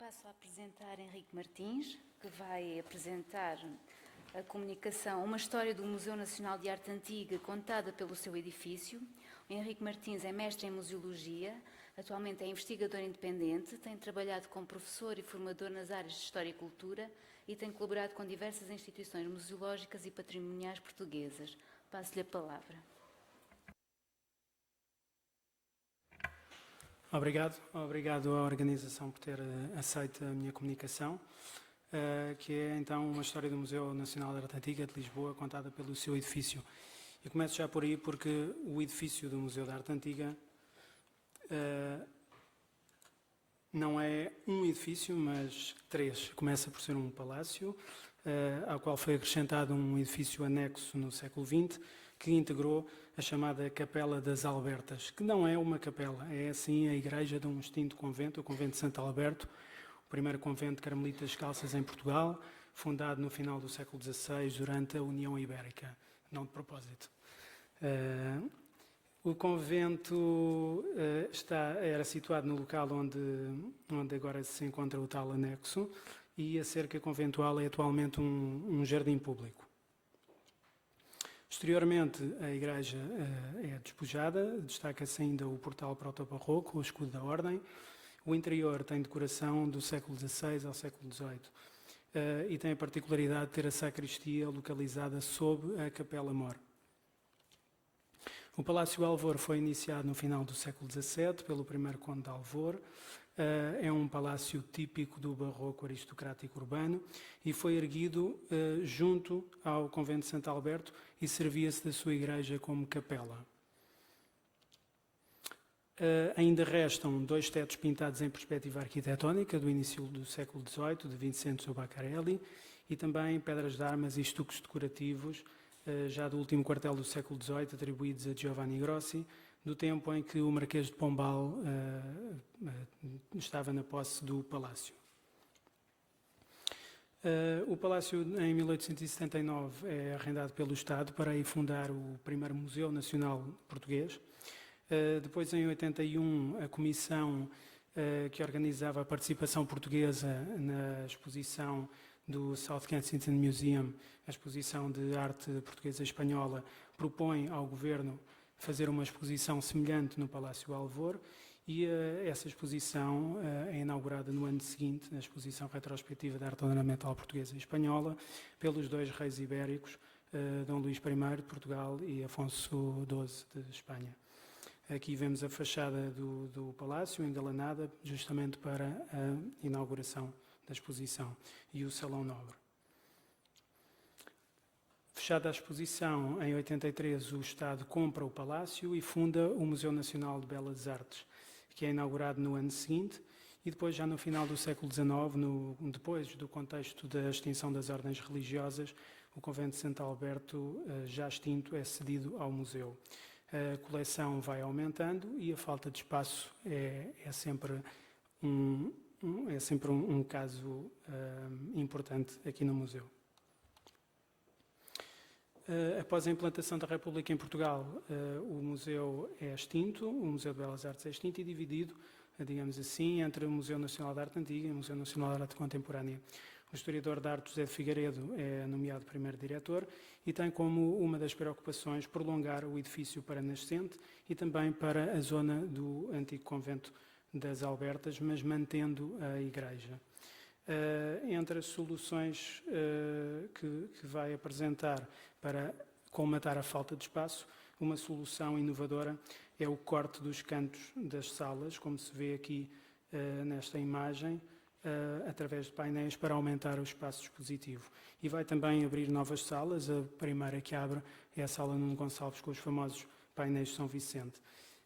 Passo a apresentar Henrique Martins, que vai apresentar a comunicação Uma História do Museu Nacional de Arte Antiga contada pelo seu edifício. O Henrique Martins é mestre em museologia, atualmente é investigador independente, tem trabalhado como professor e formador nas áreas de História e Cultura e tem colaborado com diversas instituições museológicas e patrimoniais portuguesas. Passo-lhe a palavra. Obrigado à organização por ter aceito a minha comunicação, que é então uma história do Museu Nacional de Arte Antiga de Lisboa, contada pelo seu edifício. E começo já por aí porque o edifício do Museu da Arte Antiga não é um edifício, mas três. Começa por ser um palácio, ao qual foi acrescentado um edifício anexo no século XX, que integrou a chamada Capela das Albertas, que não é uma capela, é assim a igreja de um extinto convento, o Convento de Santo Alberto, o primeiro convento de carmelitas descalças em Portugal, fundado no final do século XVI durante a União Ibérica, não de propósito. O convento era situado no local onde agora se encontra o tal anexo, e a cerca conventual é atualmente um jardim público. Exteriormente, a igreja é despojada, destaca-se ainda o portal proto-barroco, o escudo da ordem. O interior tem decoração do século XVI ao século XVIII e tem a particularidade de ter a sacristia localizada sob a capela-mor. O Palácio Alvor foi iniciado no final do século XVII pelo primeiro conde de Alvor. É um palácio típico do barroco aristocrático urbano e foi erguido junto ao Convento de Santo Alberto e servia-se da sua igreja como capela. Ainda restam dois tetos pintados em perspectiva arquitetónica do início do século XVIII, de Vincenzo Baccarelli, e também pedras de armas e estuques decorativos já do último quartel do século XVIII, atribuídos a Giovanni Grossi, do tempo em que o Marquês de Pombal estava na posse do palácio. O palácio, em 1879, é arrendado pelo Estado para aí fundar o primeiro Museu Nacional Português. Depois, em 81, a comissão que organizava a participação portuguesa na exposição do South Kensington Museum, a exposição de arte portuguesa e espanhola, propõe ao governo fazer uma exposição semelhante no Palácio Alvor, e essa exposição é inaugurada no ano seguinte, a exposição retrospectiva da arte ornamental portuguesa e espanhola, pelos dois reis ibéricos, Dom Luís I de Portugal e Afonso XII de Espanha. Aqui vemos a fachada do palácio, engalanada justamente para a inauguração da exposição, e o Salão Nobre. Fechada a exposição, em 83, o Estado compra o palácio e funda o Museu Nacional de Belas Artes, que é inaugurado no ano seguinte, e depois, já no final do século XIX, depois do contexto da extinção das ordens religiosas, o Convento de Santo Alberto, já extinto, é cedido ao museu. A coleção vai aumentando e a falta de espaço é sempre um caso importante aqui no museu. Após a implantação da República em Portugal, o museu é extinto, o Museu de Belas Artes é extinto e dividido, digamos assim, entre o Museu Nacional de Arte Antiga e o Museu Nacional de Arte Contemporânea. O historiador de arte José de Figueiredo é nomeado primeiro diretor e tem como uma das preocupações prolongar o edifício para nascente e também para a zona do antigo convento das Albertas, mas mantendo a igreja. Entre as soluções que vai apresentar para colmatar a falta de espaço, uma solução inovadora é o corte dos cantos das salas, como se vê aqui nesta imagem, através de painéis para aumentar o espaço expositivo. E vai também abrir novas salas. A primeira que abre é a Sala Nuno Gonçalves, com os famosos painéis de São Vicente.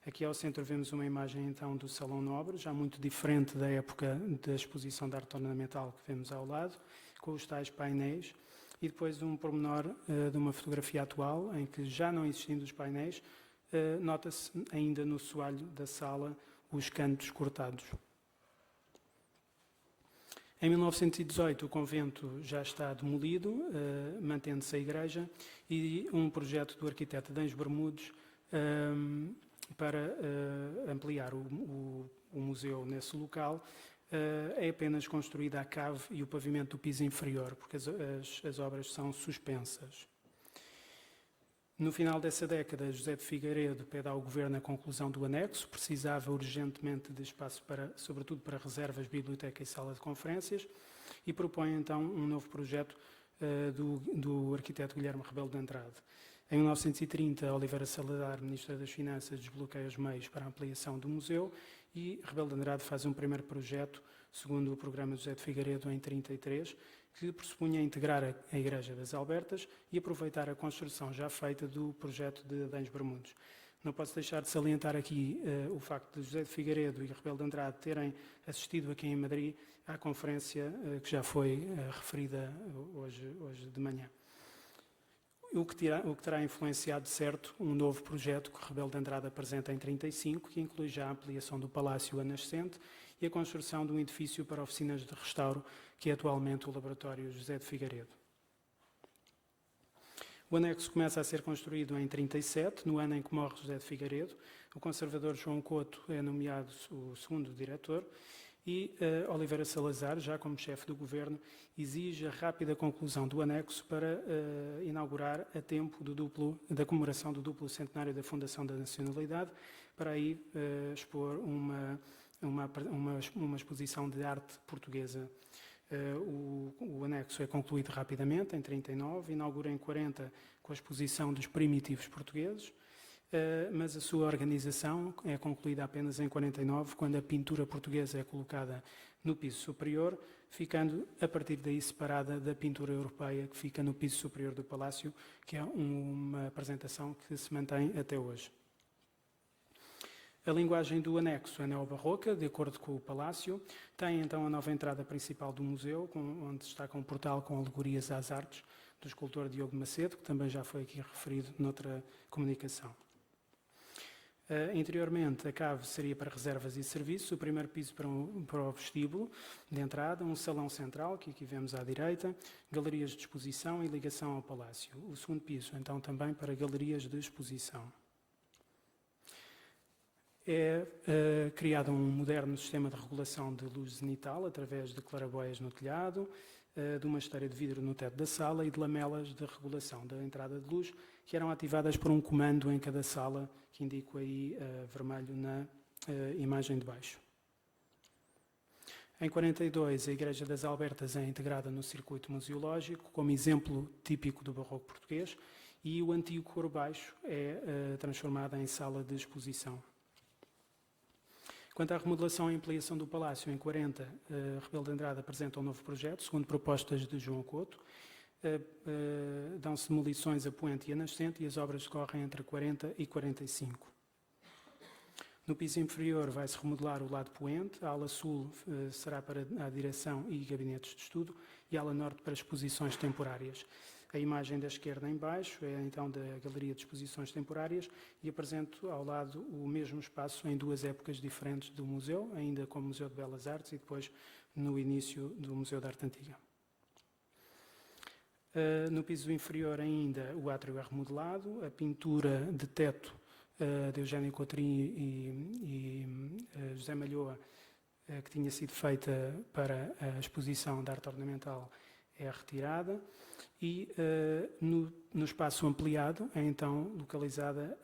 Aqui ao centro vemos uma imagem então do Salão Nobre, já muito diferente da época da exposição de arte ornamental que vemos ao lado, com os tais painéis, e depois um pormenor de uma fotografia atual, em que, já não existindo os painéis, nota-se ainda no soalho da sala os cantos cortados. Em 1918, o convento já está demolido, mantendo-se a igreja, e um projeto do arquiteto Dens Bermudes para ampliar o museu nesse local é apenas construída a cave e o pavimento do piso inferior, porque as obras são suspensas. No final dessa década, José de Figueiredo pede ao Governo a conclusão do anexo, precisava urgentemente de espaço, sobretudo para reservas, biblioteca e sala de conferências, e propõe então um novo projeto do arquiteto Guilherme Rebelo de Andrade. Em 1930, Oliveira Salazar, Ministro das Finanças, desbloqueia os meios para a ampliação do museu e Rebelo de Andrade faz um primeiro projeto, segundo o programa de José de Figueiredo, em 1933, que pressupunha integrar a Igreja das Albertas e aproveitar a construção já feita do projeto de Adães Bermudes. Não posso deixar de salientar aqui o facto de José de Figueiredo e Rebelo de Andrade terem assistido aqui em Madrid à conferência que já foi referida hoje de manhã. O que terá influenciado, de certo, um novo projeto que Rebelo de Andrade apresenta em 1935, que inclui já a ampliação do Palácio A Nascente e a construção de um edifício para oficinas de restauro, que é atualmente o Laboratório José de Figueiredo. O anexo começa a ser construído em 1937, no ano em que morre José de Figueiredo. O conservador João Couto é nomeado o segundo diretor e Oliveira Salazar, já como chefe do governo, exige a rápida conclusão do anexo para inaugurar a tempo da comemoração do duplo centenário da Fundação da Nacionalidade, para aí expor uma exposição de arte portuguesa. O anexo é concluído rapidamente, em 1939, inaugura em 40 com a exposição dos primitivos portugueses, mas a sua organização é concluída apenas em 49, quando a pintura portuguesa é colocada no piso superior, ficando a partir daí separada da pintura europeia que fica no piso superior do Palácio, que é uma apresentação que se mantém até hoje. A linguagem do anexo é neobarroca, de acordo com o Palácio. Tem então a nova entrada principal do museu, onde destaca um portal com alegorias às artes do escultor Diogo de Macedo, que também já foi aqui referido noutra comunicação. Interiormente, a cave seria para reservas e serviços, o primeiro piso para o vestíbulo de entrada, um salão central, que aqui vemos à direita, galerias de exposição e ligação ao palácio. O segundo piso, então, também para galerias de exposição. É criado um moderno sistema de regulação de luz zenital, através de claraboias no telhado, de uma esteira de vidro no teto da sala e de lamelas de regulação da entrada de luz, que eram ativadas por um comando em cada sala, que indico aí vermelho na imagem de baixo. Em 42, a Igreja das Albertas é integrada no circuito museológico, como exemplo típico do barroco português, e o antigo coro baixo é transformado em sala de exposição. Quanto à remodelação e ampliação do Palácio, em 40, Rebelo de Andrade apresenta um novo projeto, segundo propostas de João Couto. Dão-se demolições a Poente e a Nascente e as obras decorrem entre 40 e 45. No piso inferior vai-se remodelar o lado Poente, a ala sul será para a direção e gabinetes de estudo e a ala norte para exposições temporárias. A imagem da esquerda em baixo é então da Galeria de Exposições Temporárias e apresento ao lado o mesmo espaço em duas épocas diferentes do museu, ainda como Museu de Belas Artes e depois no início do Museu da Arte Antiga. No piso inferior ainda o átrio é remodelado, a pintura de teto de Eugénio Coutrinho e José Malhoa, que tinha sido feita para a exposição de arte ornamental, é retirada e no espaço ampliado é então localizada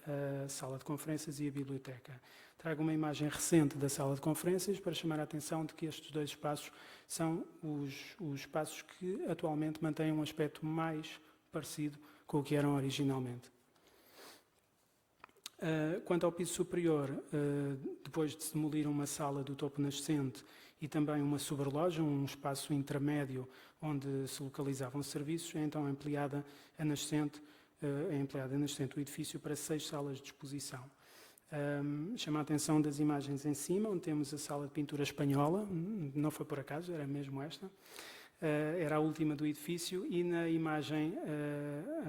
a sala de conferências e a biblioteca. Trago uma imagem recente da sala de conferências para chamar a atenção de que estes dois espaços são os espaços que atualmente mantêm um aspecto mais parecido com o que eram originalmente. Quanto ao piso superior, depois de se demolir uma sala do topo nascente e também uma sobreloja, um espaço intermédio onde se localizavam serviços, é então ampliada a nascente o edifício para 6 salas de exposição. Chama a atenção das imagens em cima, onde temos a sala de pintura espanhola, não foi por acaso, era mesmo esta. Era a última do edifício e na imagem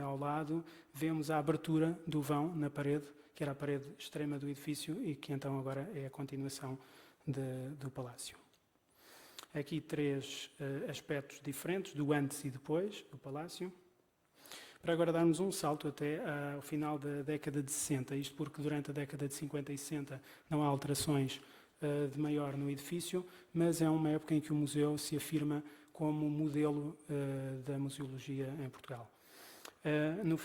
ao lado vemos a abertura do vão na parede, que era a parede extrema do edifício e que então agora é a continuação do palácio. Aqui 3 aspectos diferentes do antes e depois do palácio. Para agora darmos um salto até ao final da década de 60, isto porque durante a década de 50 e 60 não há alterações de maior no edifício, mas é uma época em que o museu se afirma como modelo da museologia em Portugal.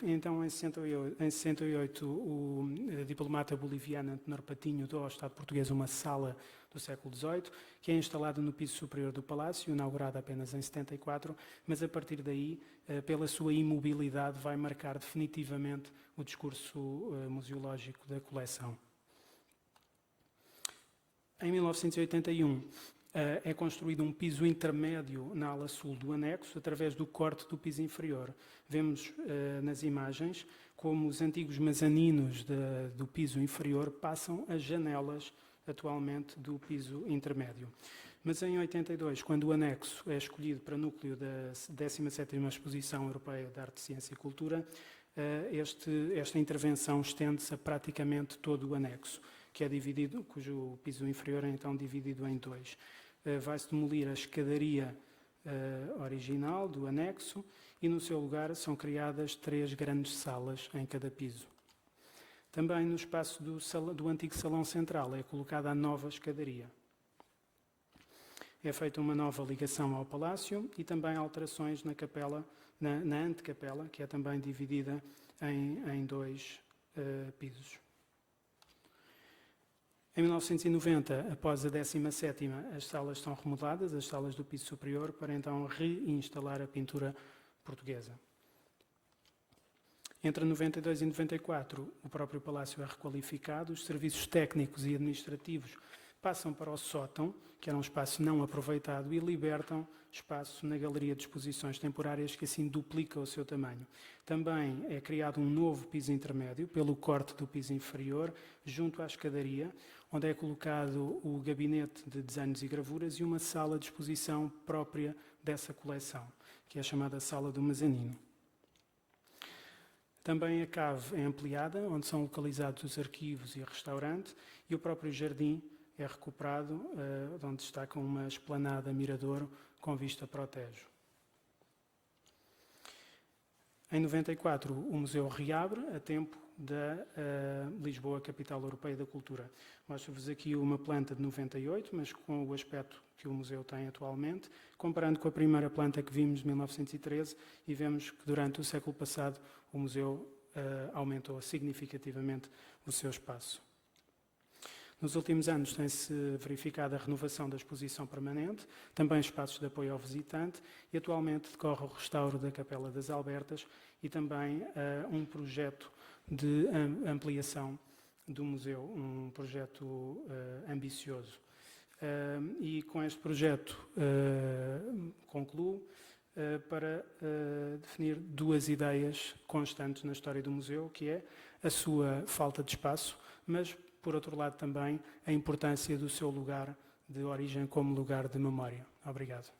Então, em 68, o diplomata boliviano Antenor Patinho deu ao Estado português uma sala do século XVIII, que é instalada no piso superior do Palácio, inaugurada apenas em 74, mas a partir daí, pela sua imobilidade, vai marcar definitivamente o discurso museológico da coleção. Em 1981, é construído um piso intermédio na ala sul do anexo, através do corte do piso inferior. Vemos nas imagens como os antigos mezaninos do piso inferior passam as janelas, atualmente, do piso intermédio. Mas em 82, quando o anexo é escolhido para núcleo da 17ª Exposição Europeia de Arte, Ciência e Cultura, esta intervenção estende-se a praticamente todo o anexo, que é dividido, cujo piso inferior é então dividido em dois. Vai-se demolir a escadaria original do anexo e no seu lugar são criadas 3 grandes salas em cada piso. Também no espaço do antigo salão central é colocada a nova escadaria. É feita uma nova ligação ao palácio e também alterações na capela, na antecapela, que é também dividida em 2 pisos. Em 1990, após a 17ª, as salas são remodeladas, as salas do piso superior, para então reinstalar a pintura portuguesa. Entre 92 e 94, o próprio palácio é requalificado, os serviços técnicos e administrativos passam para o sótão, que era um espaço não aproveitado, e libertam espaço na galeria de exposições temporárias, que assim duplica o seu tamanho. Também é criado um novo piso intermédio, pelo corte do piso inferior, junto à escadaria, onde é colocado o gabinete de desenhos e gravuras e uma sala de exposição própria dessa coleção, que é chamada Sala do Mezanino. Também a cave é ampliada, onde são localizados os arquivos e o restaurante, e o próprio jardim é recuperado, onde destaca uma esplanada miradouro com vista para o Tejo. Em 94, o museu reabre a tempo da Lisboa, Capital Europeia da Cultura. Mostro-vos aqui uma planta de 98, mas com o aspecto que o museu tem atualmente, comparando com a primeira planta que vimos de 1913, e vemos que durante o século passado o museu aumentou significativamente o seu espaço. Nos últimos anos tem-se verificado a renovação da exposição permanente, também espaços de apoio ao visitante, e atualmente decorre o restauro da Capela das Albertas e também um projeto de ampliação do museu, um projeto ambicioso. E com este projeto concluo para definir 2 ideias constantes na história do museu, que é a sua falta de espaço, mas por outro lado também a importância do seu lugar de origem como lugar de memória. Obrigado.